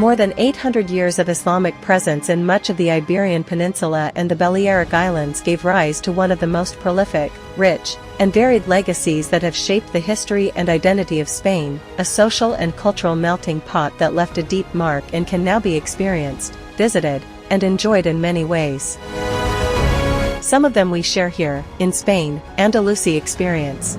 more than 800 years of Islamic presence in much of the Iberian Peninsula and the Balearic Islands gave rise to one of the most prolific, rich, and varied legacies that have shaped the history and identity of Spain, a social and cultural melting pot that left a deep mark and can now be experienced, visited, and enjoyed in many ways. Some of them we share here, in Spain, Andalusi Experience.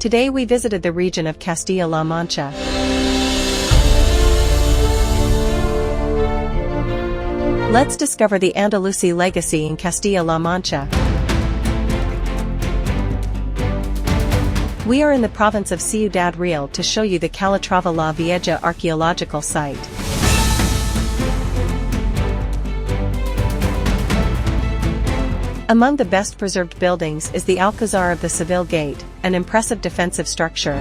Today we visited the region of Castilla-La Mancha. Let's discover the Andalusi legacy in Castilla-La Mancha. We are in the province of Ciudad Real to show you the Calatrava la Vieja archaeological site. Among the best preserved buildings is the Alcázar of the Seville Gate, an impressive defensive structure.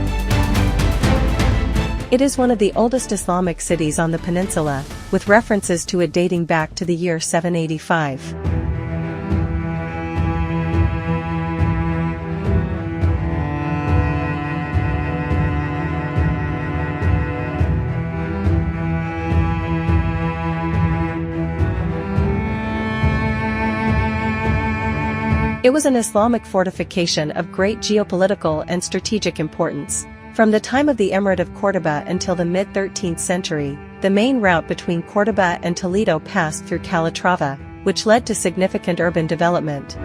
It is one of the oldest Islamic cities on the peninsula, with references to it dating back to the year 785. It was an Islamic fortification of great geopolitical and strategic importance. From the time of the Emirate of Córdoba until the mid-13th century, the main route between Córdoba and Toledo passed through Calatrava, which led to significant urban development.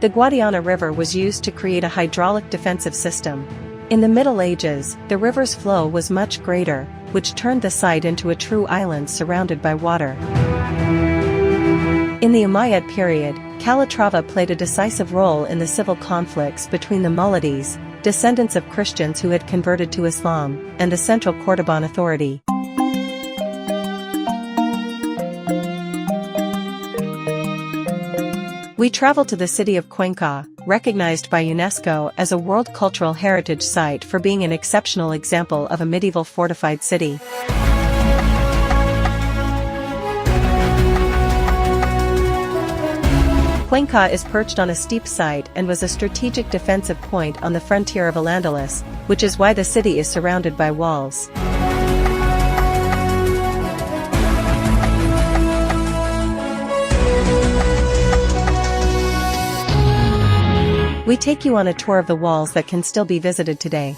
The Guadiana River was used to create a hydraulic defensive system. In the Middle Ages, the river's flow was much greater, which turned the site into a true island surrounded by water. In the Umayyad period, Calatrava played a decisive role in the civil conflicts between the Muladis, descendants of Christians who had converted to Islam, and the Central Cordoban Authority. We traveled to the city of Cuenca, recognized by UNESCO as a World Cultural Heritage Site for being an exceptional example of a medieval fortified city. Cuenca is perched on a steep site and was a strategic defensive point on the frontier of al-Andalus, which is why the city is surrounded by walls. We take you on a tour of the walls that can still be visited today.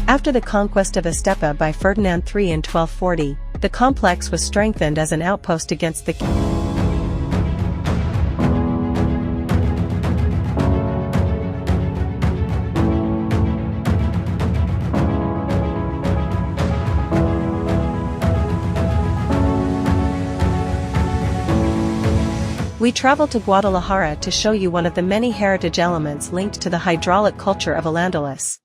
After the conquest of Estepa by Ferdinand III in 1240, the complex was strengthened as an outpost against the We traveled to Guadalajara to show you one of the many heritage elements linked to the hydraulic culture of al-Andalus.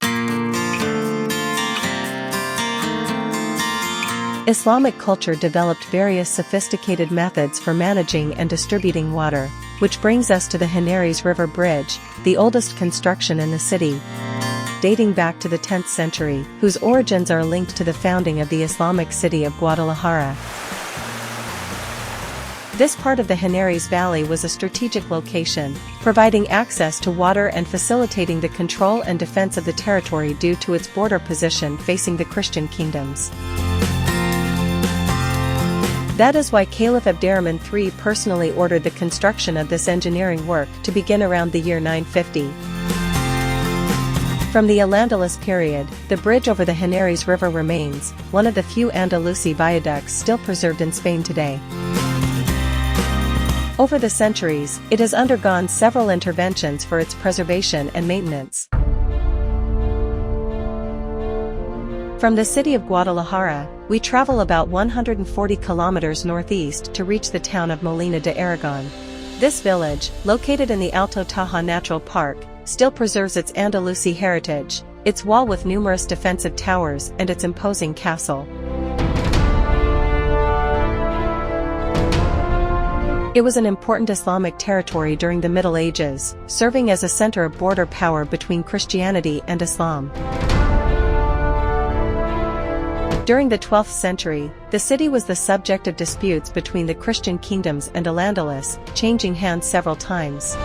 Islamic culture developed various sophisticated methods for managing and distributing water, which brings us to the Henares River Bridge, the oldest construction in the city, dating back to the 10th century, whose origins are linked to the founding of the Islamic city of Guadalajara. This part of the Henares Valley was a strategic location, providing access to water and facilitating the control and defense of the territory due to its border position facing the Christian kingdoms. That is why Caliph Abderrahman III personally ordered the construction of this engineering work to begin around the year 950. From the al-Andalus period, the bridge over the Henares River remains one of the few Andalusi viaducts still preserved in Spain today. Over the centuries, it has undergone several interventions for its preservation and maintenance. From the city of Guadalajara, we travel about 140 kilometers northeast to reach the town of Molina de Aragon. This village, located in the Alto Taja Natural Park, still preserves its Andalusi heritage, its wall with numerous defensive towers and its imposing castle. It was an important Islamic territory during the Middle Ages, serving as a center of border power between Christianity and Islam. During the 12th century, the city was the subject of disputes between the Christian kingdoms and al-Andalus, changing hands several times.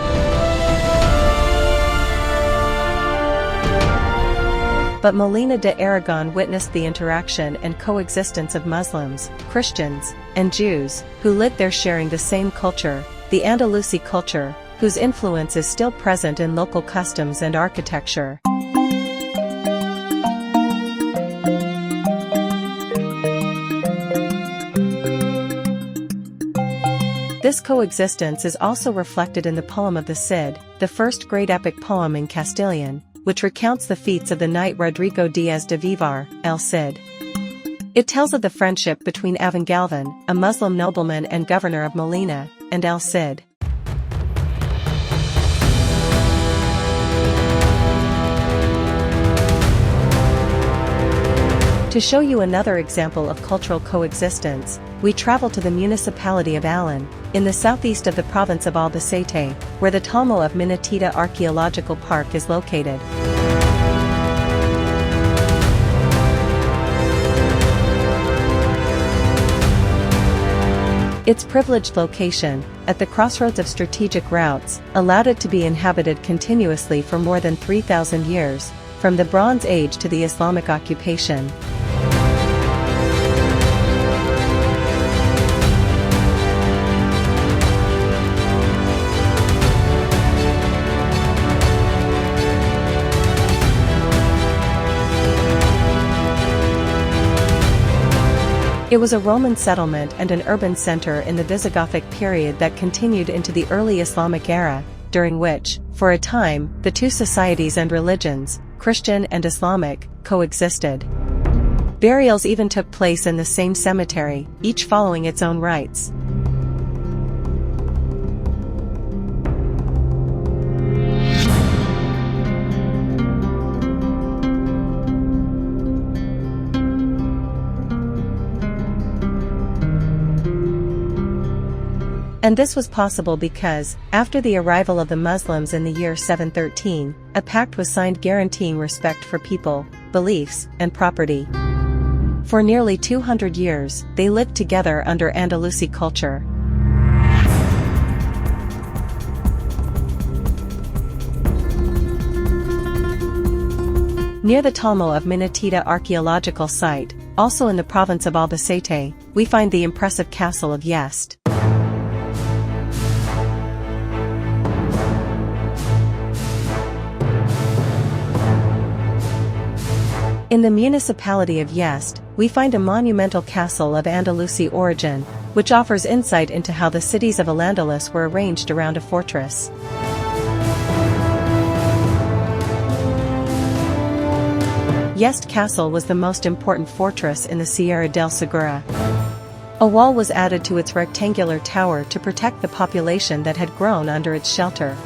But Molina de Aragon witnessed the interaction and coexistence of Muslims, Christians, and Jews, who lived there sharing the same culture, the Andalusi culture, whose influence is still present in local customs and architecture. This coexistence is also reflected in the poem of the Cid, the first great epic poem in Castilian, which recounts the feats of the knight Rodrigo Díaz de Vivar, el Cid. It tells of the friendship between Abengalvan, a Muslim nobleman and governor of Molina, and el Cid. To show you another example of cultural coexistence, we travel to the municipality of Allen, in the southeast of the province of Albacete, where the Talmo of Minatita Archaeological Park is located. Its privileged location, at the crossroads of strategic routes, allowed it to be inhabited continuously for more than 3,000 years, from the Bronze Age to the Islamic occupation. It was a Roman settlement and an urban center in the Visigothic period that continued into the early Islamic era, during which, for a time, the two societies and religions, Christian and Islamic, coexisted. Burials even took place in the same cemetery, each following its own rites. And this was possible because, after the arrival of the Muslims in the year 713, a pact was signed guaranteeing respect for people, beliefs, and property. For nearly 200 years, they lived together under Andalusi culture. Near the Talmo of Minatita archaeological site, also in the province of Albacete, we find the impressive castle of Yest. In the municipality of Yest, we find a monumental castle of Andalusi origin, which offers insight into how the cities of al-Andalus were arranged around a fortress. Yest Castle was the most important fortress in the Sierra del Segura. A wall was added to its rectangular tower to protect the population that had grown under its shelter.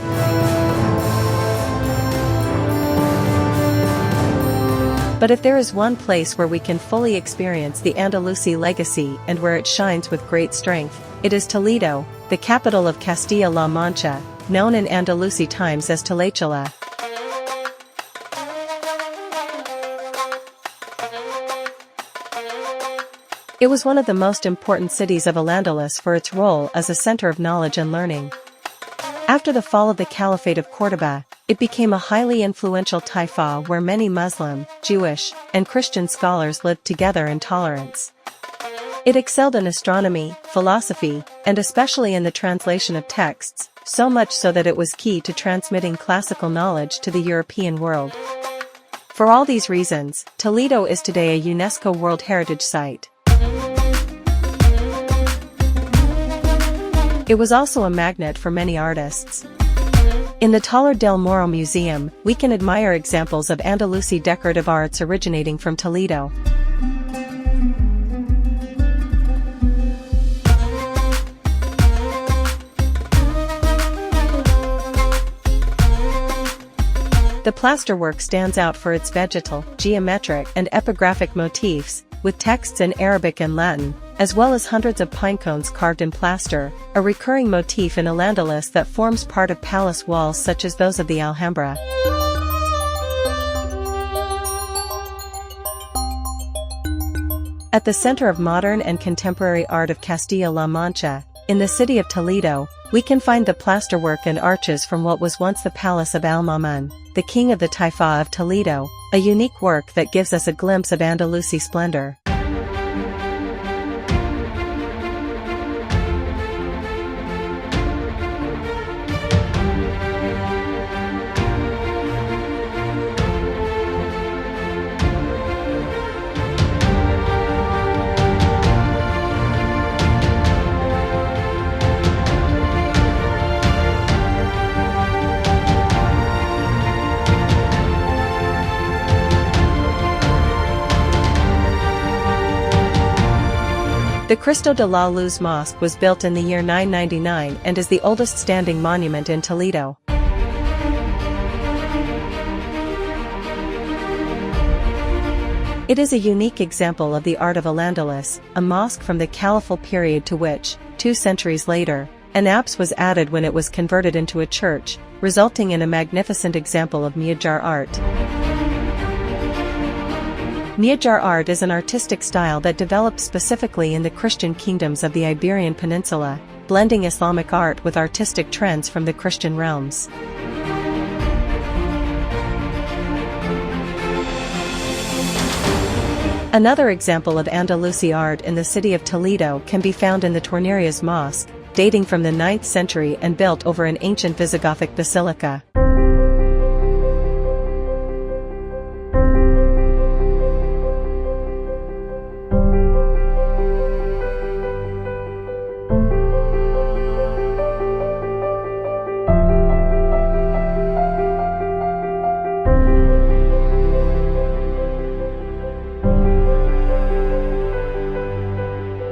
But if there is one place where we can fully experience the Andalusi legacy and where it shines with great strength, it is Toledo, the capital of Castilla-La Mancha, known in Andalusi times as Toledo. It was one of the most important cities of al-Andalus for its role as a center of knowledge and learning. After the fall of the Caliphate of Córdoba, it became a highly influential taifa where many Muslim, Jewish, and Christian scholars lived together in tolerance. It excelled in astronomy, philosophy, and especially in the translation of texts, so much so that it was key to transmitting classical knowledge to the European world. For all these reasons, Toledo is today a UNESCO World Heritage Site. It was also a magnet for many artists. In the Taller del Moro Museum, we can admire examples of Andalusi decorative arts originating from Toledo. The plasterwork stands out for its vegetal, geometric, and epigraphic motifs, with texts in Arabic and Latin, as well as hundreds of pine cones carved in plaster, a recurring motif in al-Andalus that forms part of palace walls such as those of the Alhambra. At the center of modern and contemporary art of Castilla-La Mancha, in the city of Toledo, we can find the plasterwork and arches from what was once the palace of Al-Ma'mun, the king of the Taifa of Toledo, a unique work that gives us a glimpse of Andalusi splendor. The Cristo de la Luz Mosque was built in the year 999 and is the oldest standing monument in Toledo. It is a unique example of the art of al-Andalus, a mosque from the Caliphal period to which, 2 centuries later, an apse was added when it was converted into a church, resulting in a magnificent example of Mu'ajjar art. Mu'ajjar art is an artistic style that developed specifically in the Christian kingdoms of the Iberian Peninsula, blending Islamic art with artistic trends from the Christian realms. Another example of Andalusi art in the city of Toledo can be found in the Tornerias Mosque, dating from the 9th century and built over an ancient Visigothic basilica.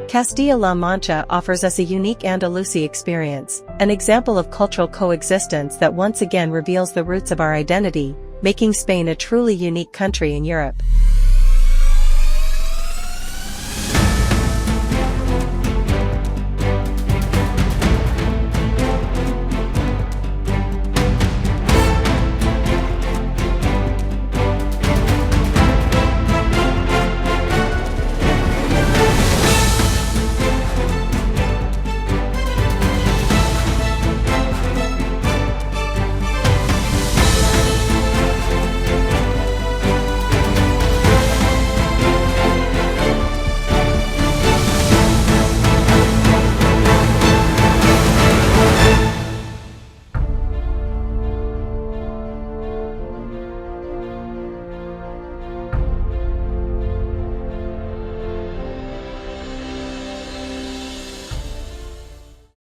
Castilla-La Mancha offers us a unique Andalusi experience, an example of cultural coexistence that once again reveals the roots of our identity, making Spain a truly unique country in Europe.